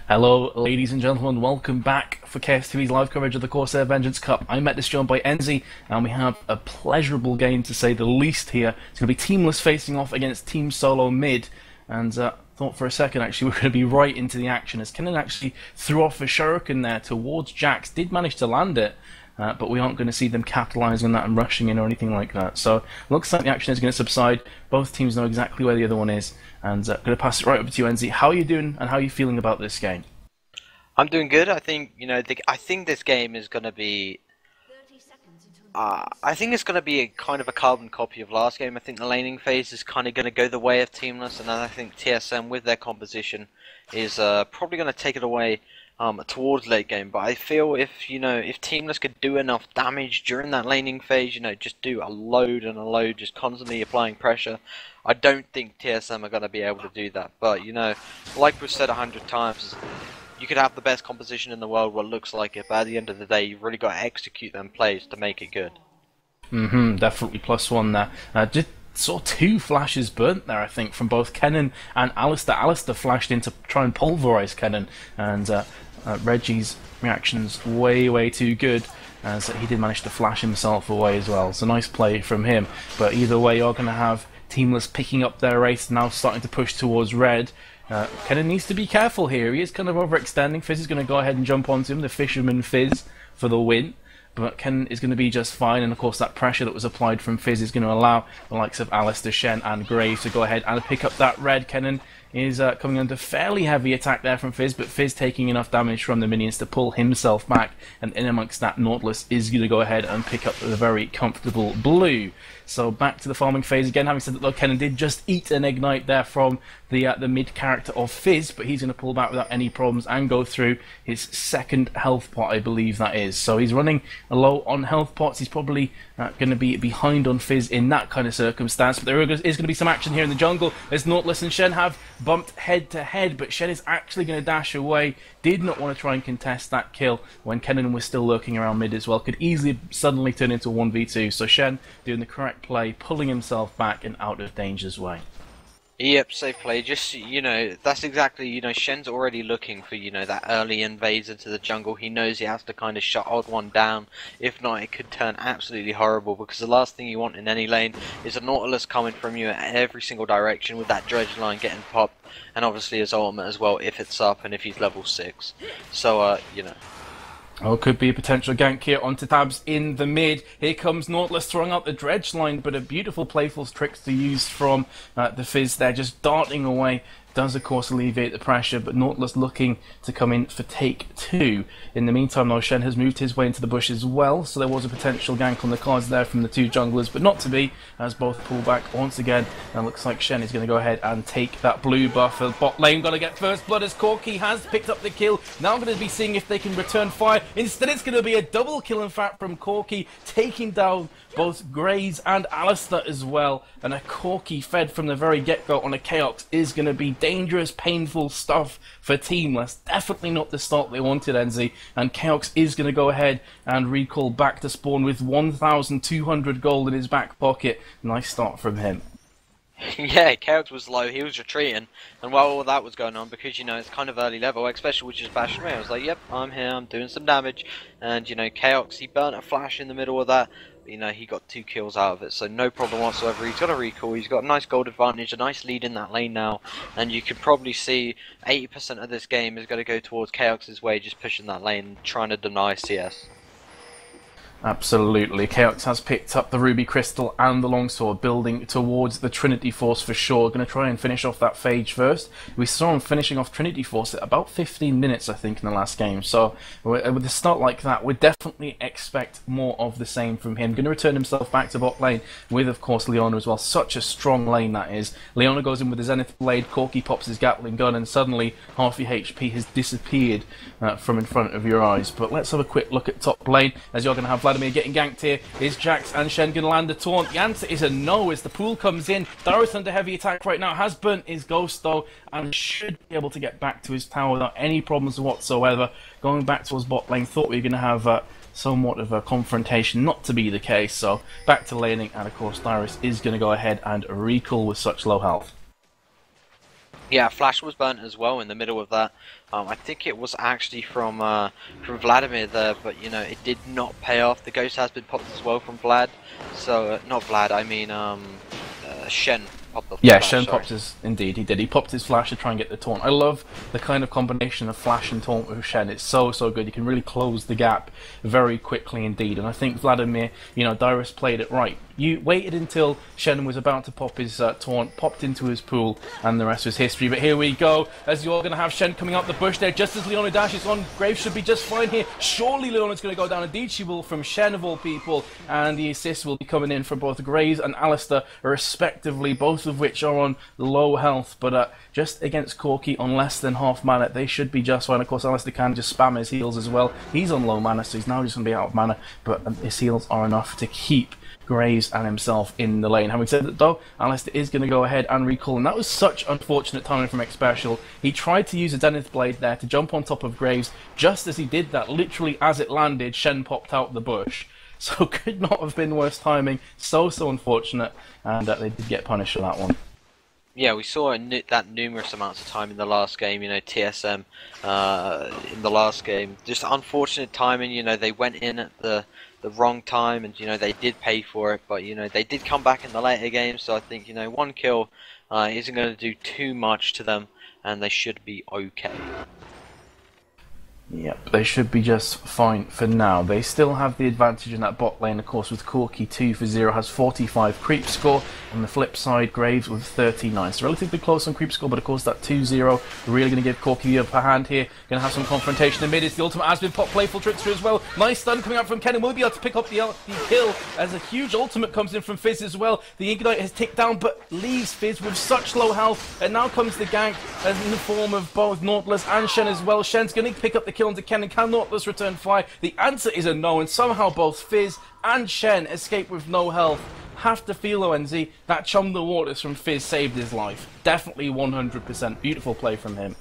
Hello, ladies and gentlemen, welcome back for KSTV's live coverage of the Corsair Vengeance Cup. I'm met this joined by Enzi, and we have a pleasurable game to say the least here. It's going to be Teamless facing off against Team SoloMid, and thought for a second actually we're going to be right into the action as Kennen actually threw off a shuriken there towards Jax, did manage to land it, but we aren't going to see them capitalising on that and rushing in or anything like that. So looks like the action is going to subside. Both teams know exactly where the other one is, and going to pass it right over to you, Enzi. How are you doing and how are you feeling about this game? I'm doing good. I think I think this game is going to be. I think it's going to be a kind of a carbon copy of last game. I think the laning phase is kind of going to go the way of Teamless, and then I think TSM with their composition is probably going to take it away towards late game. But I feel if Teamless could do enough damage during that laning phase, just do a load and a load, just constantly applying pressure. I don't think TSM are going to be able to do that. But like we've said 100 times. You could have the best composition in the world, what looks like it, but at the end of the day, you've really got to execute them plays to make it good. Definitely +1 there. Just saw two flashes burnt there, I think, from both Kennen and Alistair. Alistair flashed in to try and pulverise Kennen, and Reggie's reaction's way too good, as he did manage to flash himself away as well. It's a nice play from him, but either way, you're going to have Teamless picking up their race, now starting to push towards Red. Kennen needs to be careful here. He is kind of overextending. Fizz is going to go ahead and jump onto him, the Fisherman Fizz, for the win. But Kennen is going to be just fine, and of course that pressure that was applied from Fizz is going to allow the likes of Alistair, Shen and Graves to go ahead and pick up that red. Kennen is coming under fairly heavy attack there from Fizz, but Fizz taking enough damage from the minions to pull himself back, and in amongst that, Nautilus is going to go ahead and pick up the very comfortable blue. So back to the farming phase again, having said that though, Kennen did just eat an ignite there from the mid character of Fizz, but he's going to pull back without any problems and go through his second health pot, I believe that is. So he's running low on health pots. He's probably going to be behind on Fizz in that kind of circumstance, but there is going to be some action here in the jungle as Nautilus and Shen have bumped head to head, but Shen is actually going to dash away. Did not want to try and contest that kill when Kennen was still lurking around mid as well. Could easily suddenly turn into a 1v2, so Shen doing the correct play, pulling himself back and out of danger's way. Yep, safe play. Just, that's exactly, Shen's already looking for, that early invade into the jungle. He knows he has to kind of shut odd one down. If not, it could turn absolutely horrible, because the last thing you want in any lane is a Nautilus coming from you at every single direction with that dredge line getting popped, and obviously his ultimate as well if it's up and if he's level 6. So, Oh, could be a potential gank here onto Tabs in the mid. Here comes Nautilus throwing out the dredge line, but a beautiful playful tricks to use from the Fizz there, just darting away. Does of course alleviate the pressure, but Nautilus looking to come in for take 2. In the meantime though, Shen has moved his way into the bush as well, so there was a potential gank on the cards there from the two junglers, but not to be, as both pull back once again, and looks like Shen is going to go ahead and take that blue buff. Bot lane going to get first blood as Corki has picked up the kill. Now going to be seeing if they can return fire. Instead it's going to be a double kill in fact from Corki, taking down both Graves and Alistair as well, and a Corki fed from the very get-go on a Chaos is going to be dangerous, painful stuff for Teamless. Definitely not the start they wanted, Enzi, and Chaos is going to go ahead and recall back to spawn with 1,200 gold in his back pocket. Nice start from him. Yeah, Chaos was low, he was retreating, and while all that was going on, because it's kind of early level, especially with just bashing away, I was like, yep, I'm here, I'm doing some damage, and Chaos, he burnt a flash in the middle of that, but, he got 2 kills out of it, so no problem whatsoever. He's got a recall, he's got a nice gold advantage, a nice lead in that lane now, and you can probably see 80% of this game is going to go towards Chaos's way, just pushing that lane, trying to deny CS. Absolutely. Chaos has picked up the Ruby Crystal and the Longsword, building towards the Trinity Force for sure. Going to try and finish off that phage first. We saw him finishing off Trinity Force at about 15 minutes, I think, in the last game. So, with a start like that, we definitely expect more of the same from him. Going to return himself back to bot lane with, of course, Leona as well. Such a strong lane that is. Leona goes in with the Zenith Blade, Corki pops his Gatling gun, and suddenly half your HP has disappeared from in front of your eyes. But let's have a quick look at top lane, as you're going to have Vladimir getting ganked here. Is Jax and Shen going to land the taunt? The answer is a no as the pool comes in. Darius under heavy attack right now, has burnt his ghost though, and should be able to get back to his tower without any problems whatsoever. Going back towards bot lane, thought we were going to have somewhat of a confrontation, not to be the case, so back to laning, and of course Darius is going to go ahead and recall with such low health. Yeah, Flash was burnt as well in the middle of that. I think it was actually from Vladimir there, but you know it did not pay off. The ghost has been popped as well from Vlad, so not Vlad. I mean Shen popped the Yeah, Flash, Shen sorry. popped his, indeed, he did. He popped his Flash to try and get the taunt. I love the kind of combination of Flash and taunt with Shen. It's so, so good. You can really close the gap very quickly indeed. And I think Vladimir, you know, Dyrus played it right. You waited until Shen was about to pop his taunt, popped into his pool, and the rest was history. But here we go, as you're going to have Shen coming out the bush there, just as Leona dashes on. Graves should be just fine here. Surely Leona's going to go down. Indeed she will, from Shen of all people, and the assist will be coming in from both Graves and Alistair, respectively, both of which are on low health, but just against Corki on less than half mana, they should be just fine. Of course, Alistair can just spam his heals as well. He's on low mana, so he's now just going to be out of mana, but his heals are enough to keep Graves and himself in the lane. Having said that though, Alistair is going to go ahead and recall, and that was such unfortunate timing from X-Special. He tried to use a Zenith Blade there to jump on top of Graves. Just as he did that, literally as it landed, Shen popped out the bush. So could not have been worse timing. So unfortunate, and they did get punished for that one. Yeah, we saw that numerous amounts of time in the last game, you know, TSM in the last game. Just unfortunate timing, you know, they went in at the wrong time, and, you know, they did pay for it, but, you know, they did come back in the later games, so I think, you know, one kill isn't going to do too much to them, and they should be okay. Yep, they should be just fine for now. They still have the advantage in that bot lane, of course, with Corki 2 for 0 has 45 creep score. On the flip side, Graves with 39. So relatively close on creep score, but of course that 2-0 really going to give Corki the upper hand here. Going to have some confrontation in mid. It's the ultimate has been popped, playful trickster as well. Nice stun coming out from Kennen. Will be able to pick up the kill as a huge ultimate comes in from Fizz as well. The Ignite has ticked down, but leaves Fizz with such low health. And now comes the gank in the form of both Nautilus and Shen as well. Shen's going to pick up the kill into Kennen. Can Nautilus return fire? The answer is a no, and somehow both Fizz and Shen escape with no health. Have to feel, ONZ, that Chum the Waters from Fizz saved his life. Definitely 100%. Beautiful play from him.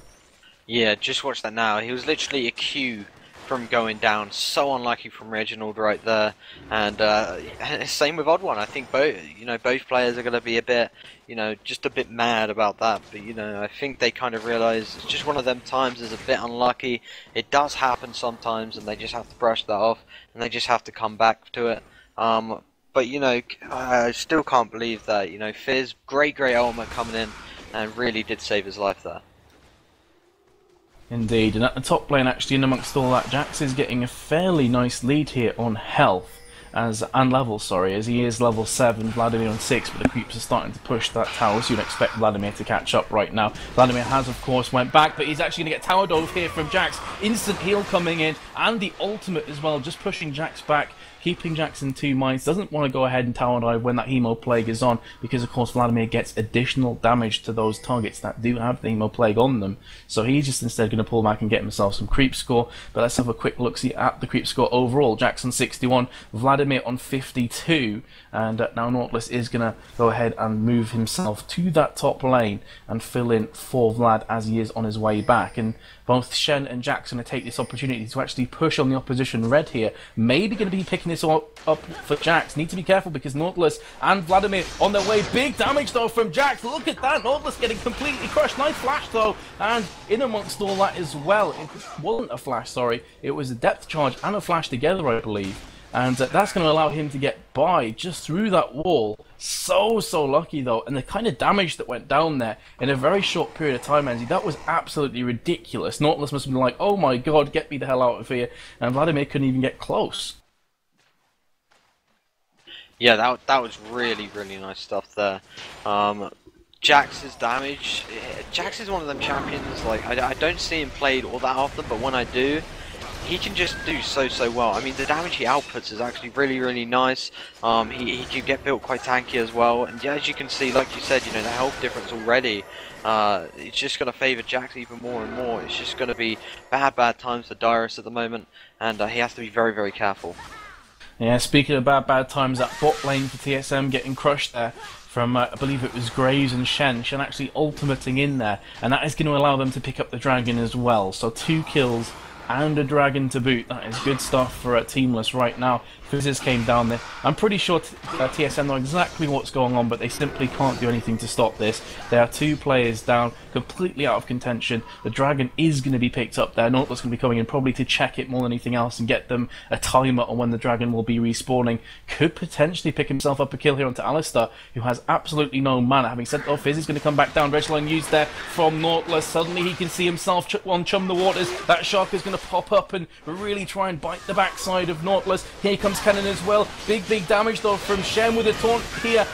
Yeah, just watch that now. He was literally a Q from going down. So unlucky from Reginald right there. And same with Odd One. I think both players are going to be a bit, just a bit mad about that. But I think they kind of realise it's just one of them times. Is a bit unlucky. It does happen sometimes, and they just have to brush that off, and they just have to come back to it. But I still can't believe that. Fizz, great ultimate coming in, and really did save his life there. Indeed, and at the top lane, actually, in amongst all that, Jax is getting a fairly nice lead here on health and level, as he is level 7, Vladimir on 6, but the creeps are starting to push that tower, so you'd expect Vladimir to catch up right now. Vladimir has, of course, went back, but he's actually going to get tower dove here from Jax. Instant heal coming in, and the ultimate as well, just pushing Jax back, keeping Jax in 2 minds. Doesn't want to go ahead and tower dive when that Hemo Plague is on, because of course Vladimir gets additional damage to those targets that do have the Hemo Plague on them. So he's just instead going to pull back and get himself some creep score. But let's have a quick look-see at the creep score overall. Jax on 61, Vladimir on 52, and now Nautilus is going to go ahead and move himself to that top lane and fill in for Vlad as he is on his way back. And both Shen and Jax are going to take this opportunity to actually push on the opposition red here. Maybe going to be picking this up for Jax. Need to be careful because Nautilus and Vladimir on their way. Big damage though from Jax. Look at that. Nautilus getting completely crushed. Nice flash though. And in amongst all that as well, it wasn't a flash, sorry. It was a depth charge and a flash together, I believe. And that's going to allow him to get by just through that wall. So lucky though, and the kind of damage that went down there in a very short period of time, Anzi, that was absolutely ridiculous. Nautilus must have been like, oh my god, get me the hell out of here, and Vladimir couldn't even get close. Yeah, that was really nice stuff there. Jax's damage, Jax is one of them champions, like, I don't see him played all that often, but when I do, he can just do so well. I mean, the damage he outputs is actually really nice. He can get built quite tanky as well, and yeah, as you can see, like you said, the health difference already, it's just going to favour Jax even more and more. It's just going to be bad times for Dyrus at the moment, and he has to be very careful. Yeah, speaking of bad times, that bot lane for TSM getting crushed there from, I believe it was Graves and Shen. Shen actually ultimating in there, and that is going to allow them to pick up the dragon as well. So 2 kills and a dragon to boot. That is good stuff for Teamless right now. Fizz came down there. I'm pretty sure TSM know exactly what's going on, but they simply can't do anything to stop this. There are 2 players down, completely out of contention. The dragon is going to be picked up there. Nautilus going to be coming in probably to check it more than anything else and get them a timer on when the dragon will be respawning. Could potentially pick himself up a kill here onto Alistar, who has absolutely no mana. Having said, oh, Fizz is going to come back down. Redline used there from Nautilus. Suddenly he can see himself on Chum the Waters. That shark is going to pop up and really try and bite the backside of Nautilus. Here comes Kennen as well. Big damage though from Shen with a taunt here.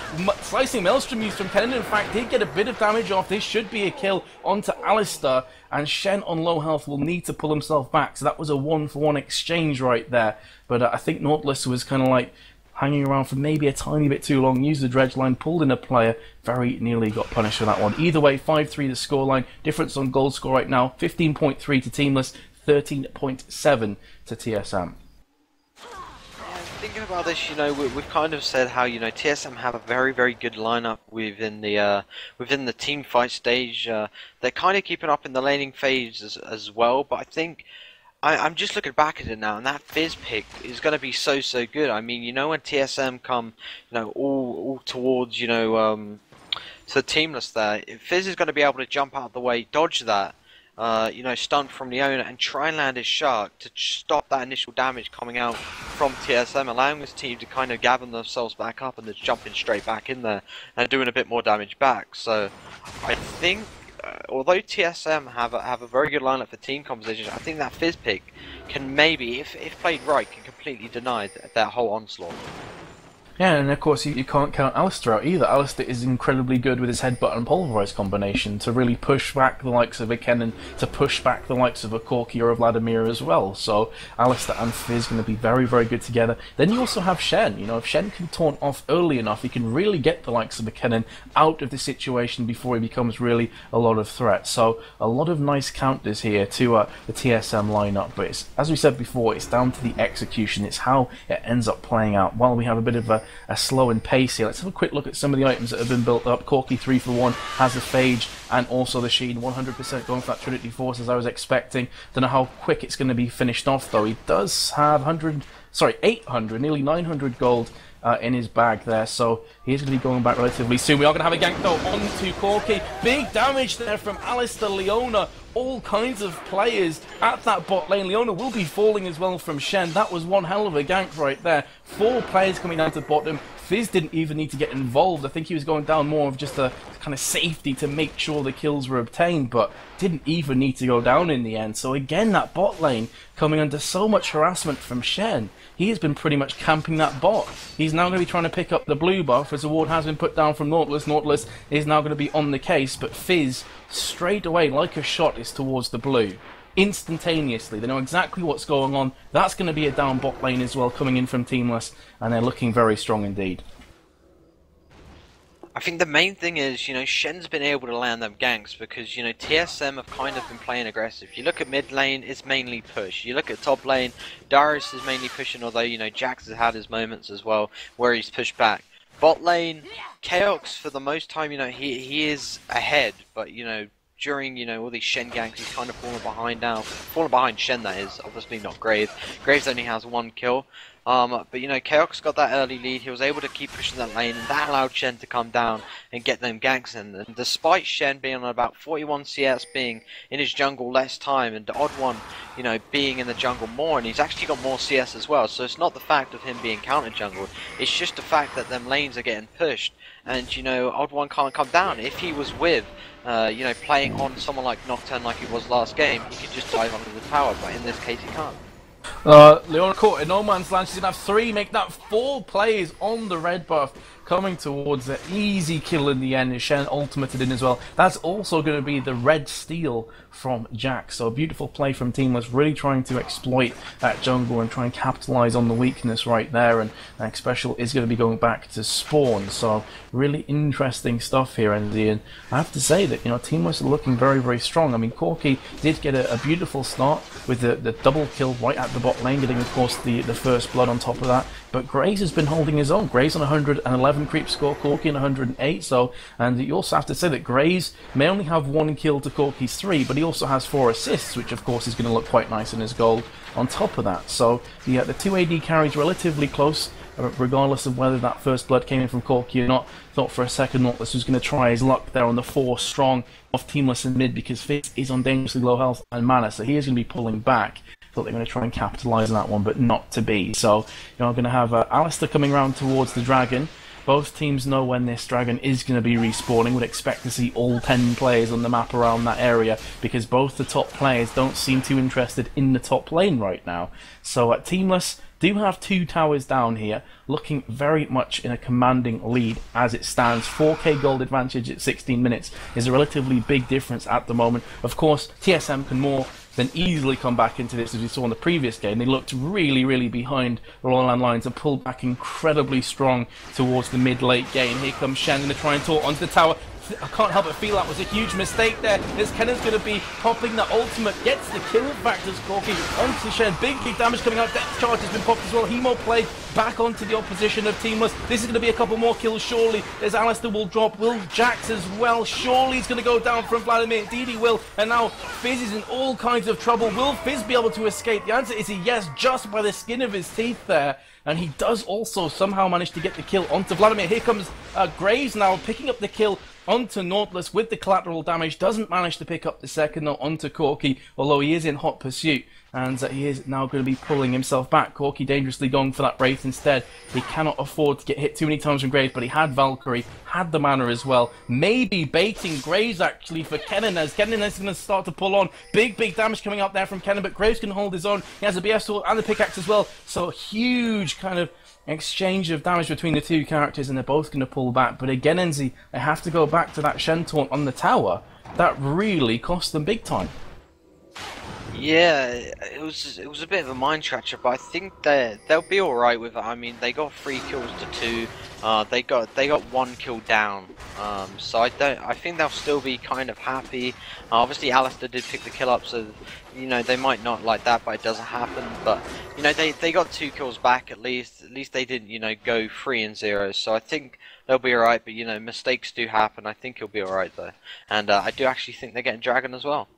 Slicing Maelstrom use from Kennen, in fact, did get a bit of damage off. This should be a kill onto Alistar, and Shen on low health will need to pull himself back. So that was a 1-for-1 exchange right there. But I think Nautilus was kind of like hanging around for maybe a tiny bit too long, used the dredge line, pulled in a player, very nearly got punished for that one. Either way, 5-3 the scoreline. Difference on goal score right now, 15.3 to Teamless, 13.7 to TSM. Thinking about this, you know, we've kind of said how, you know, TSM have a very good lineup within the team fight stage. They're kind of keeping up in the laning phase as well, but I think I'm just looking back at it now, and that Fizz pick is going to be so good. I mean, you know, when TSM come, you know, all towards, you know, to the Teamless there, Fizz is going to be able to jump out of the way, dodge that. You know, stunt from Leona and try and land his shark to stop that initial damage coming out from TSM, allowing this team to kind of gather themselves back up and just jumping straight back in there and doing a bit more damage back. So I think, although TSM have a very good lineup for team composition, I think that Fizz pick can maybe, if played right, can completely deny that whole onslaught. Yeah, and of course you can't count Alistar out either. Alistar is incredibly good with his headbutt and pulverize combination to really push back the likes of a Kennen, to push back the likes of a Corki or a Vladimir as well. So Alistar and Fizz going to be very good together. Then you also have Shen. You know, if Shen can taunt off early enough, he can really get the likes of a Kennen out of the situation before he becomes really a lot of threat. So a lot of nice counters here to the TSM lineup. But it's, as we said before, it's down to the execution. It's how it ends up playing out. While we have a bit of a slow in pace here, let's have a quick look at some of the items that have been built up. Corki 3-for-1 has the Phage and also the Sheen, 100% going for that Trinity Force as I was expecting. Don't know how quick it's going to be finished off though. He does have 800, nearly 900 gold in his bag there, so he's going to be going back relatively soon. We are going to have a gank though onto Corki. Big damage there from Alistar, Leona, all kinds of players at that bot lane. Leona will be falling as well from Shen. That was one hell of a gank right there. 4 players coming down to bottom. Fizz didn't even need to get involved. I think he was going down more of just a kind of safety to make sure the kills were obtained, but didn't even need to go down in the end. So again, that bot lane coming under so much harassment from Shen. He has been pretty much camping that bot. He's now going to be trying to pick up the blue buff as a ward has been put down from Nautilus. Nautilus is now going to be on the case, but Fizz straight away like a shot is towards the blue. Instantaneously, they know exactly what's going on. That's going to be a down bot lane as well coming in from Teamless, and they're looking very strong indeed. I think the main thing is, you know, Shen's been able to land them ganks because, you know, TSM have kind of been playing aggressive. You look at mid lane, it's mainly push. You look at top lane, Darius is mainly pushing, although, you know, Jax has had his moments as well where he's pushed back. Bot lane, Chaos for the most time, you know, he is ahead, but, you know, during, you know, all these Shen ganks, he's kind of fallen behind now. Fallen behind Shen, that is, obviously not Graves. Graves only has 1 kill. But, you know, Chaos got that early lead. He was able to keep pushing that lane, and that allowed Shen to come down and get them ganks in. And despite Shen being on about 41 CS, being in his jungle less time, and the odd one, you know, being in the jungle more, and he's actually got more CS as well. So it's not the fact of him being counter jungle, it's just the fact that them lanes are getting pushed. And, you know, odd one can't come down. If he was with, you know, playing on someone like Nocturne like he was last game, he could just dive under the tower, but in this case he can't. Leona caught in no man's land. She's going to have 3, make that 4 plays on the red buff. Coming towards an easy kill in the end. Shen ultimated in as well. That's also going to be the red steal from Jax. So a beautiful play from Teamless, really trying to exploit that jungle and try and capitalise on the weakness right there. And X Special is going to be going back to spawn. So really interesting stuff here, and I have to say that, you know, Teamless are looking very strong. I mean, Corki did get a beautiful start with the double kill right at the bot lane, getting of course the first blood on top of that. But Graves has been holding his own. Graves on 111 107 creep score, Corki in 108. So, and you also have to say that Graves may only have 1 kill to Corki's 3, but he also has 4 assists, which of course is going to look quite nice in his gold on top of that. So the 2 AD carries relatively close, regardless of whether that first blood came in from Corki or not. Thought for a second Nautilus was going to try his luck there on the 4 strong of Teamless in mid, because Fizz is on dangerously low health and mana, so he is going to be pulling back. Thought they were going to try and capitalise on that one, but not to be. So you're going to have Alistair coming around towards the dragon. Both teams know when this dragon is going to be respawning. Would expect to see all 10 players on the map around that area, because both the top players don't seem too interested in the top lane right now. So Teamless do have 2 towers down here, looking very much in a commanding lead as it stands. 4k gold advantage at 16 minutes is a relatively big difference at the moment. Of course, TSM can more than easily come back into this, as we saw in the previous game. They looked really behind the Royal Land lines and pulled back incredibly strong towards the mid-late game. Here comes Shen going to try and taunt onto the tower. I can't help but feel that was a huge mistake there, as Kennen's going to be popping the ultimate, gets the kill factors, Corki onto Shen. Big damage coming out, depth charge has been popped as well. Hemo play back onto the opposition of Teamless. This is going to be a couple more kills surely, as Alistair will drop, will Jax as well. Surely he's going to go down from Vladimir, indeed he will, and now Fizz is in all kinds of trouble. Will Fizz be able to escape? The answer is a yes, just by the skin of his teeth there. And he does also somehow manage to get the kill onto Vladimir. Here comes Graves now, picking up the kill onto Nautilus with the collateral damage. Doesn't manage to pick up the second though onto Corki, although he is in hot pursuit. And he is now going to be pulling himself back. Corki dangerously going for that Wraith instead. He cannot afford to get hit too many times from Graves, but he had Valkyrie, had the mana as well. Maybe baiting Graves actually for Kennen, as Kennen is going to start to pull on. Big damage coming out there from Kennen, but Graves can hold his own. He has a BF sword and the pickaxe as well. So huge kind of exchange of damage between the 2 characters, and they're both going to pull back. But again, Enzi, they have to go back to that Shen taunt on the tower. That really cost them big time. Yeah, it was a bit of a mind scratcher, but I think they'll be all right with it. I mean, they got 3 kills to 2. They got 1 kill down. So I think they'll still be kind of happy. Obviously, Alistair did pick the kill up, so you know they might not like that, but it doesn't happen. But you know they got 2 kills back at least. At least they didn't go 3-0. So I think they'll be all right. But you know mistakes do happen. I think he'll be all right though, and I do actually think they're getting Dragon as well.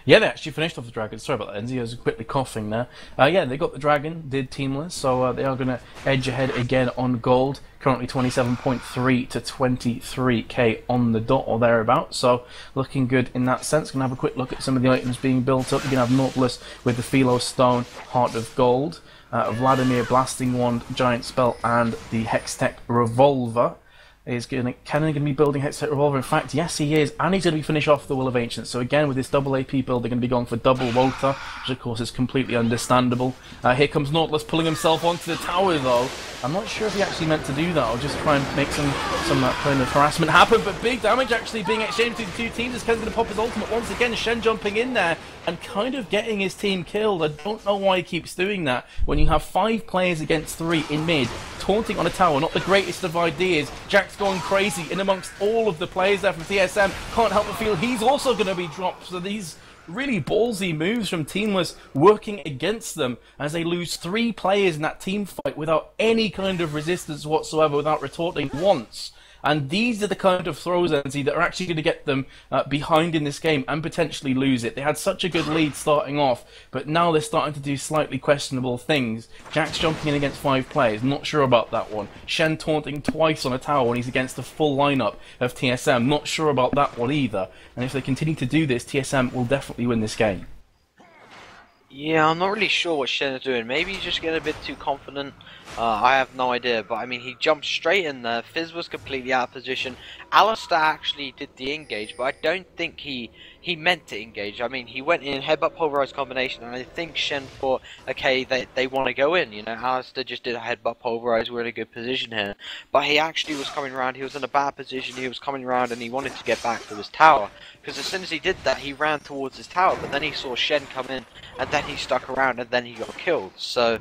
Yeah, they actually finished off the dragon. Sorry about that, Enzi. I was quickly coughing there. Yeah, they got the dragon, did Teamless, so they are going to edge ahead again on gold. Currently 27.3 to 23k on the dot or thereabouts, so looking good in that sense. Going to have a quick look at some of the items being built up. You're going to have Nautilus with the Philo Stone, Heart of Gold, Vladimir Blasting Wand, Giant Spell, and the Hextech Revolver. Kennen going to be building Hextech Revolver? In fact, yes he is, and he's going to be finish off the Will of Ancients. So again, with this double AP build, they're going to be going for double Wota, which of course is completely understandable. Here comes Nautilus pulling himself onto the tower though. I'm not sure if he actually meant to do that, or just try and make some kind of harassment happen, but big damage actually being exchanged between the 2 teams as Kennen's going to pop his ultimate once again. Shen jumping in there and kind of getting his team killed. I don't know why he keeps doing that when you have 5 players against 3 in mid, taunting on a tower, not the greatest of ideas. Jack's going crazy in amongst all of the players there from TSM. Can't help but feel he's also going to be dropped. So these really ballsy moves from Teamless working against them as they lose 3 players in that team fight without any kind of resistance whatsoever, without retorting once. And these are the kind of throws, Enzi, that are actually going to get them behind in this game and potentially lose it. They had such a good lead starting off, but now they're starting to do slightly questionable things. Jack's jumping in against 5 players, not sure about that one. Shen taunting twice on a tower when he's against the full lineup of TSM, not sure about that one either. And if they continue to do this, TSM will definitely win this game. Yeah, I'm not really sure what Shen is doing. Maybe he's just getting a bit too confident. I have no idea, but I mean, he jumped straight in there. Fizz was completely out of position. Alistair actually did the engage, but I don't think he meant to engage. I mean, he went in headbutt pulverized combination, and I think Shen thought, okay, they want to go in. You know, Alistair just did a headbutt pulverize. We're in a good position here, but he actually was coming around. He was in a bad position. He was coming around, and he wanted to get back to his tower. Because as soon as he did that, he ran towards his tower, but then he saw Shen come in, and then he stuck around, and then he got killed. So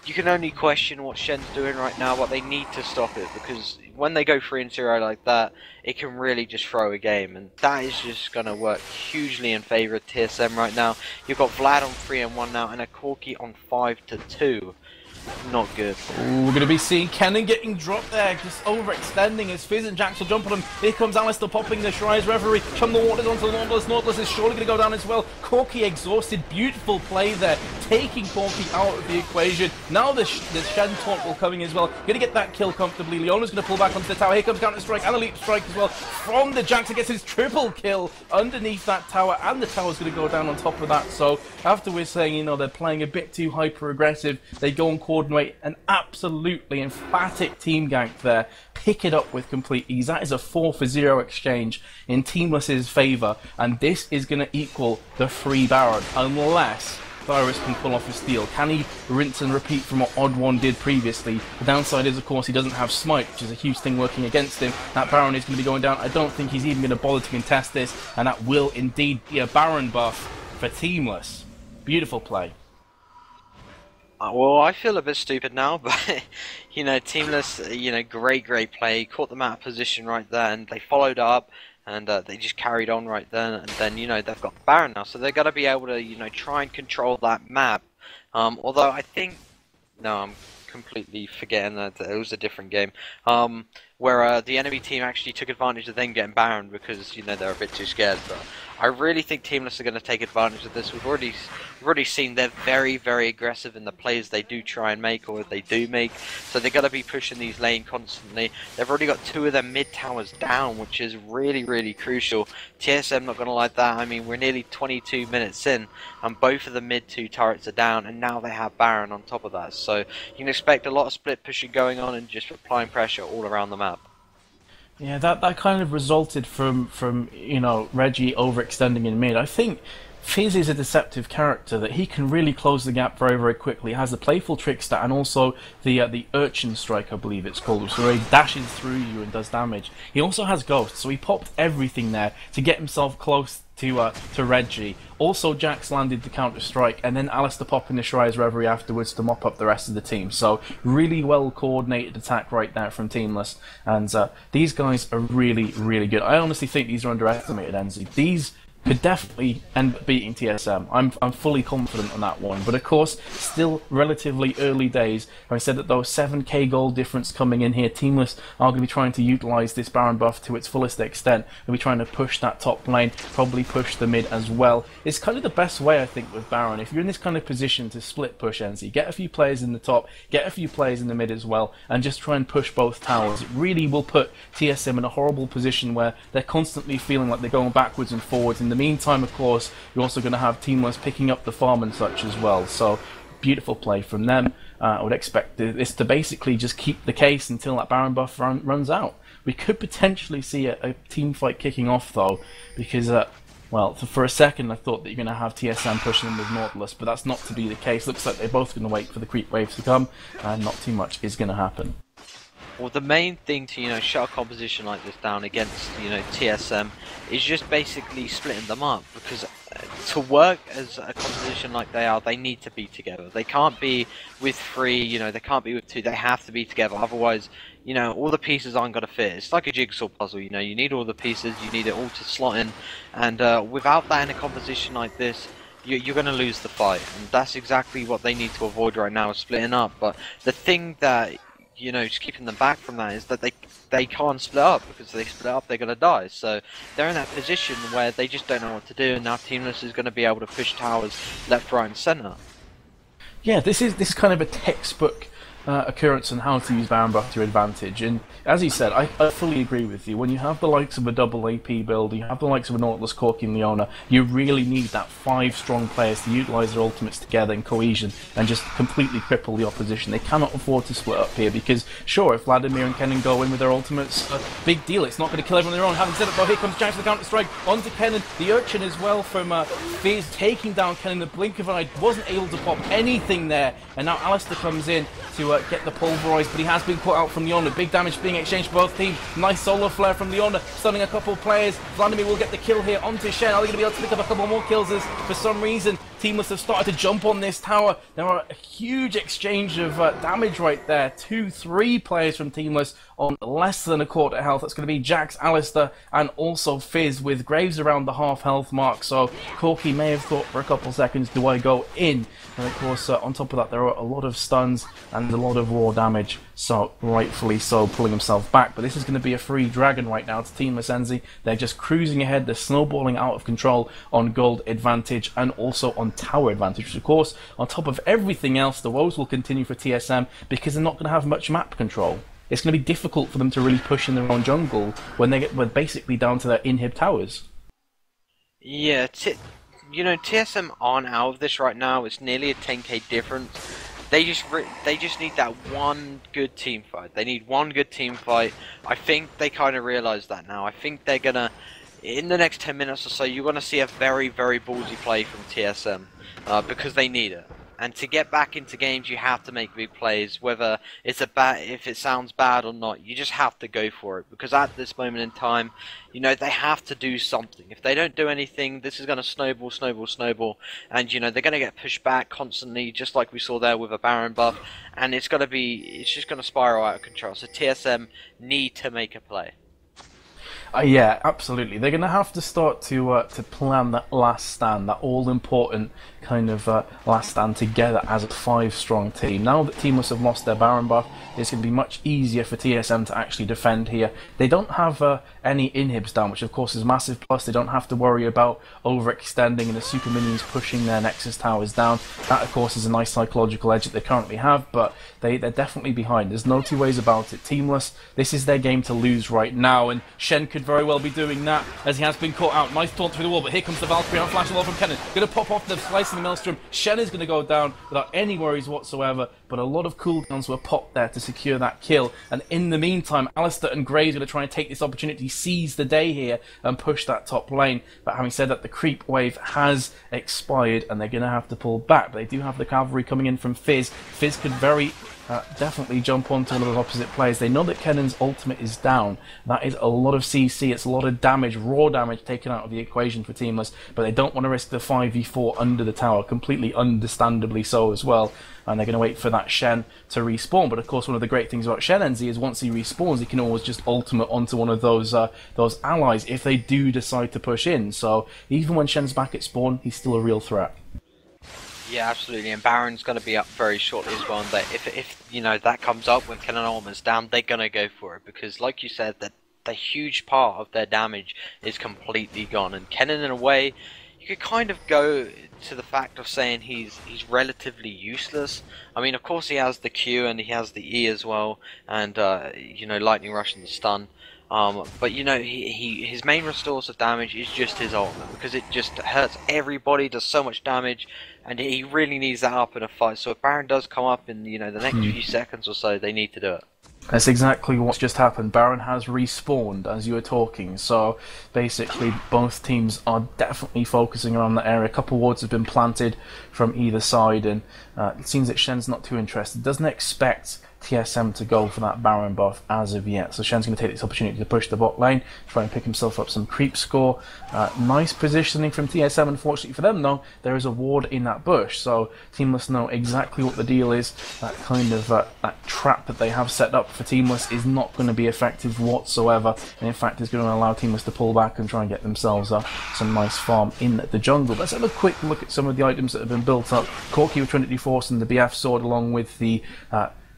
you can only question what Shen's doing right now, but they need to stop it, because when they go 3-0 like that, it can really just throw a game, and that is just going to work hugely in favour of TSM right now. You've got Vlad on 3-1 now, and a Corki on 5-2. Not good. Ooh, we're going to be seeing Kennen getting dropped there, just overextending as Fizz and Jax will jump on him. Here comes Alistair popping the Shrine's Reverie. Chum the waters onto the Nautilus. Nautilus is surely going to go down as well. Corki exhausted. Beautiful play there, taking Corki out of the equation. Now the Shen taunt will coming as well. Going to get that kill comfortably. Leona's going to pull back onto the tower. Here comes Counter Strike and a Leap Strike as well from the Jax. Gets his triple kill underneath that tower, and the tower's going to go down on top of that. So after we're saying, you know, they're playing a bit too hyper aggressive, they go and coordinate an absolutely emphatic team gank there, pick it up with complete ease. That is a 4-for-0 exchange in Teamless's favour, and this is going to equal the free Baron unless Virus can pull off a steal. Can he rinse and repeat from what Odd One did previously? The downside is, of course, he doesn't have Smite, which is a huge thing working against him. That Baron is going to be going down. I don't think he's even going to bother to contest this, and that will indeed be a Baron buff for Teamless. Beautiful play. Well, I feel a bit stupid now, but, you know, Teamless, you know, great play. Caught them out of position right there, and they followed up. And they just carried on right then, and then, you know, they've got the Baron now, so they're going to be able to, you know, try and control that map. Although I think, no, I'm completely forgetting that it was a different game, where the enemy team actually took advantage of them getting Baron because, you know, they're a bit too scared. But I really think Teamless are going to take advantage of this. We've already seen they're very aggressive in the plays they do try and make, or they do make, so they're going to be pushing these lane constantly. They've already got 2 of their mid towers down, which is really crucial. TSM not going to like that. I mean, we're nearly 22 minutes in, and both of the mid 2 turrets are down, and now they have Baron on top of that, so you can expect a lot of split pushing going on and just applying pressure all around the map. Yeah, that kind of resulted from you know, Reggie overextending in mid. I think Fizz is a deceptive character that he can really close the gap very quickly. He has the playful trickster and also the urchin strike, I believe it's called, where he dashes through you and does damage. He also has ghost, so he popped everything there to get himself close to Reggie. Also, Jax landed the counter strike, and then Alistair popping the Shrine's Reverie afterwards to mop up the rest of the team. So really well coordinated attack right there from Teamless, and these guys are really good. I honestly think these are underestimated, Enzy. These could definitely end up beating TSM. I'm fully confident on that one. But of course, still relatively early days. I said that those 7k gold difference coming in here, Teamless are going to be trying to utilise this Baron buff to its fullest extent. They'll be trying to push that top lane, probably push the mid as well. It's kind of the best way, I think, with Baron. If you're in this kind of position to split push NC, get a few players in the top, get a few players in the mid as well, and just try and push both towers. It really will put TSM in a horrible position where they're constantly feeling like they're going backwards and forwards. In the meantime, of course, you're also going to have Teamless picking up the farm and such as well. So, beautiful play from them. I would expect this to basically just keep the case until that Baron buff runs out. We could potentially see a team fight kicking off, though, because, well, for a second I thought that you're going to have TSM pushing them with Nautilus, but that's not to be the case. Looks like they're both going to wait for the creep waves to come, and not too much is going to happen. Well, the main thing to, you know, shut a composition like this down against, you know, TSM is just basically splitting them up, because to work as a composition like they are, they need to be together. They can't be with 3, you know, they can't be with 2, they have to be together, otherwise, you know, all the pieces aren't going to fit. It's like a jigsaw puzzle, you know, you need all the pieces, you need it all to slot in, and without that in a composition like this, you're going to lose the fight, and that's exactly what they need to avoid right now, is splitting up. But the thing that, you know, just keeping them back from that is that they can't split up, because if they split up they're going to die. So they're in that position where they just don't know what to do, and now Teamless is going to be able to push towers left, right and centre. Yeah, this is kind of a textbook occurrence on how to use Baron buff to your advantage, and as you said, I fully agree with you. When you have the likes of a double AP build, you have the likes of a Nautilus, Corki and Leona, you really need that 5 strong players to utilise their ultimates together in cohesion and just completely cripple the opposition. They cannot afford to split up here, because sure, if Vladimir and Kennen go in with their ultimates, big deal, it's not going to kill everyone on their own. Having said it though, here comes Jax with the counter strike onto Kennen, the urchin as well from Fizz, taking down Kennen in the blink of an eye, wasn't able to pop anything there, and now Alistair comes in to get the pulverized, but he has been put out from Leona. Big damage being exchanged for both teams. Nice solar flare from Leona, stunning a couple of players. Vladimir will get the kill here onto Shen. Are they going to be able to pick up a couple more kills, as for some reason Teamless have started to jump on this tower? There are a huge exchange of damage right there. 2-3 players from Teamless on less than a quarter health. That's going to be Jax, Alistar, and also Fizz, with Graves around the half health mark. So Corki may have thought for a couple seconds, do I go in? And of course, on top of that, there are a lot of stuns and a lot of raw damage, so rightfully so, pulling himself back. But this is going to be a free dragon right now to Team Senzi. They're just cruising ahead, they're snowballing out of control on gold advantage and also on tower advantage, which of course, on top of everything else, the woes will continue for TSM because they're not going to have much map control. It's going to be difficult for them to really push in their own jungle when we're basically down to their inhib towers. Yeah, you know, TSM aren't out of this right now. It's nearly a 10k difference. They just need that one good team fight. They need one good team fight. I think they kind of realize that now. I think they're gonna, in the next 10 minutes or so, you're gonna see a very, very ballsy play from TSM because they need it. And to get back into games, you have to make big plays, whether it's if it sounds bad or not. You just have to go for it, because at this moment in time, you know, they have to do something. If they don't do anything, this is going to snowball, snowball, snowball, and you know they're going to get pushed back constantly, just like we saw there with a Baron buff, and it's just going to spiral out of control. So TSM need to make a play. Yeah, absolutely. They're going to have to start to plan that last stand, that all-important kind of last stand together as a 5-strong team. Now that Teamless have lost their Baron buff, it's going to be much easier for TSM to actually defend here. They don't have any inhibs down, which of course is massive. Plus, they don't have to worry about overextending and the super minions pushing their Nexus towers down. That, of course, is a nice psychological edge that they currently have, but they're definitely behind. There's no two ways about it. Teamless, this is their game to lose right now, and Shen could very well be doing that as he has been caught out. Nice taunt through the wall, but here comes the Valkyrie on flash from Kennen. Going to pop off the slicing maelstrom. Shen is going to go down without any worries whatsoever, but a lot of cooldowns were popped there to secure that kill. And in the meantime, Alistar and Graves are going to try and take this opportunity, seize the day here, and push that top lane. But having said that, the creep wave has expired, and they're going to have to pull back. But they do have the cavalry coming in from Fizz. Fizz could very definitely jump onto one of those opposite players. They know that Kennen's ultimate is down. That is a lot of CC, it's a lot of damage, raw damage taken out of the equation for Teamless, but they don't want to risk the 5v4 under the tower, completely understandably so as well. And they're going to wait for that Shen to respawn. But of course, one of the great things about Shen NZ is once he respawns, he can always just ultimate onto one of those allies if they do decide to push in. So even when Shen's back at spawn, he's still a real threat. Yeah, absolutely, and Baron's going to be up very shortly as well. And if you know that comes up when Kennen armor's down, they're going to go for it, because, like you said, that the huge part of their damage is completely gone. And Kennen, in a way, you could kind of go to the fact of saying he's relatively useless. I mean, of course, he has the Q and he has the E as well, and you know, Lightning Rush and the stun. But you know, his main restores of damage is just his ultimate, because it just hurts everybody, does so much damage, and he really needs that up in a fight. So if Baron does come up in, you know, the next few seconds or so, they need to do it. That's exactly what's just happened. Baron has respawned as you were talking, so basically both teams are definitely focusing around that area. A couple wards have been planted from either side, and it seems that Shen's not too interested. Doesn't expect TSM to go for that Baron buff as of yet. So Shen's going to take this opportunity to push the bot lane, try and pick himself up some creep score. Nice positioning from TSM. Unfortunately for them, though, there is a ward in that bush, so Teamless know exactly what the deal is. That kind of that trap that they have set up for Teamless is not going to be effective whatsoever, and in fact is going to allow Teamless to pull back and try and get themselves some nice farm in the jungle. Let's have a quick look at some of the items that have been built up. Corki with Trinity Force and the BF sword, along with the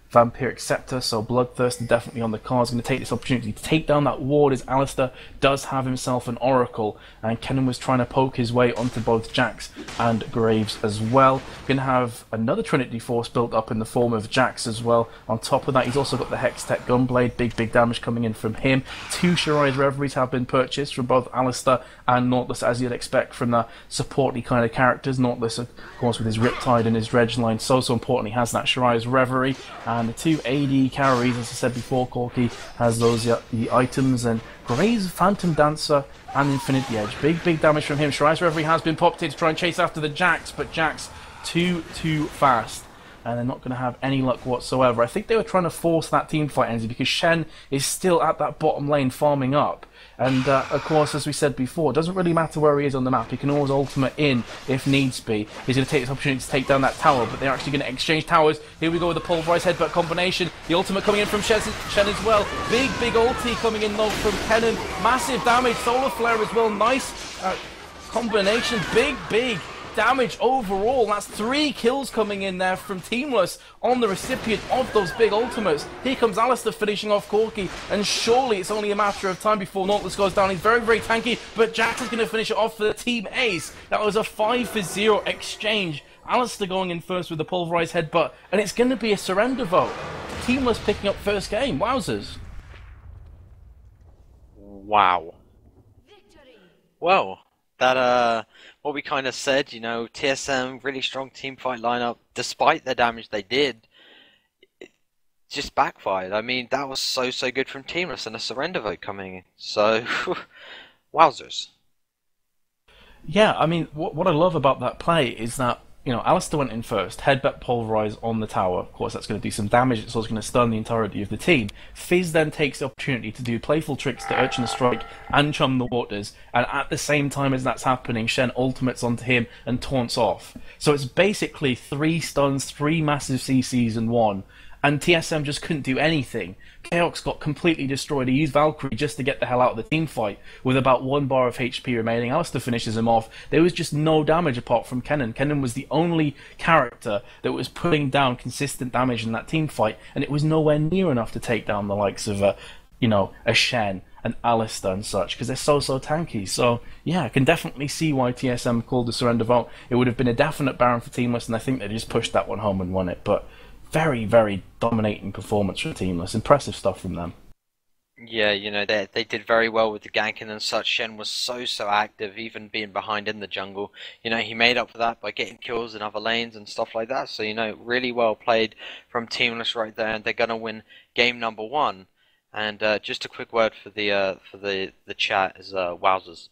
Vampiric Scepter, so Bloodthirst are definitely on the cards. Going to take this opportunity to take down that ward, as Alistar does have himself an Oracle, and Kennen was trying to poke his way onto both Jax and Graves as well. Going to have another Trinity Force built up in the form of Jax as well. On top of that, he's also got the Hextech Gunblade, big damage coming in from him. 2 Shirai's Reveries have been purchased from both Alistar and Nautilus, as you'd expect from the supporty kind of characters. Nautilus, of course, with his Riptide and his Reg line, so important, he has that Shirai's Reverie. And the 2 AD carries, as I said before, Corki has those the items, and Graves, Phantom Dancer, and Infinity Edge. Big damage from him. Shirai's Reverie has been popped in to try and chase after the Jax, but Jax too fast. and they're not going to have any luck whatsoever. I think they were trying to force that team fight, Enzy, because Shen is still at that bottom lane farming up. And, of course, as we said before, it doesn't really matter where he is on the map. He can always ultimate in if needs be. He's going to take this opportunity to take down that tower, but they're actually going to exchange towers. Here we go with the pulverized headbutt combination. The ultimate coming in from Shen as well. Big ulti coming in though from Kennen. Massive damage. Solar flare as well. Nice combination. Big damage overall. That's 3 kills coming in there from Teamless on the recipient of those big ultimates. Here comes Alistar finishing off Corki, and surely it's only a matter of time before Nautilus goes down. He's very tanky, but Jax is going to finish it off for the team ace. That was a 5-0 exchange. Alistar going in first with the pulverized headbutt, and it's going to be a surrender vote. Teamless picking up first game. Wowzers. Wow. Well, that what we kind of said, you know, TSM, really strong team fight lineup, despite the damage they did, it just backfired. I mean, that was so good from Teamless, and a surrender vote coming in. So, wowzers. Yeah, I mean, what I love about that play is that, you know, Alistar went in first, headbutt pulverize on the tower. Of course, that's going to do some damage. It's also going to stun the entirety of the team. Fizz then takes the opportunity to do playful tricks to Urchin Strike and Chum the Waters. And at the same time as that's happening, Shen ultimates onto him and taunts off. So it's basically 3 stuns, 3 massive CCs in 1. And TSM just couldn't do anything. Chaos got completely destroyed. He used Valkyrie just to get the hell out of the team fight with about 1 bar of HP remaining. Alistar finishes him off. There was just no damage apart from Kennen. Kennen was the only character that was putting down consistent damage in that team fight, and it was nowhere near enough to take down the likes of, you know, a Shen and Alistar and such, because they're so tanky. So, yeah, I can definitely see why TSM called the surrender vote. It would have been a definite Baron for Teamless, and I think they just pushed that one home and won it. But very dominating performance from Teamless. Impressive stuff from them. Yeah, you know, they did very well with the ganking and such. Shen was so active, even being behind in the jungle. You know, he made up for that by getting kills in other lanes and stuff like that. So, you know, really well played from Teamless right there, and they're gonna win game number 1. And just a quick word for the chat is wowzers.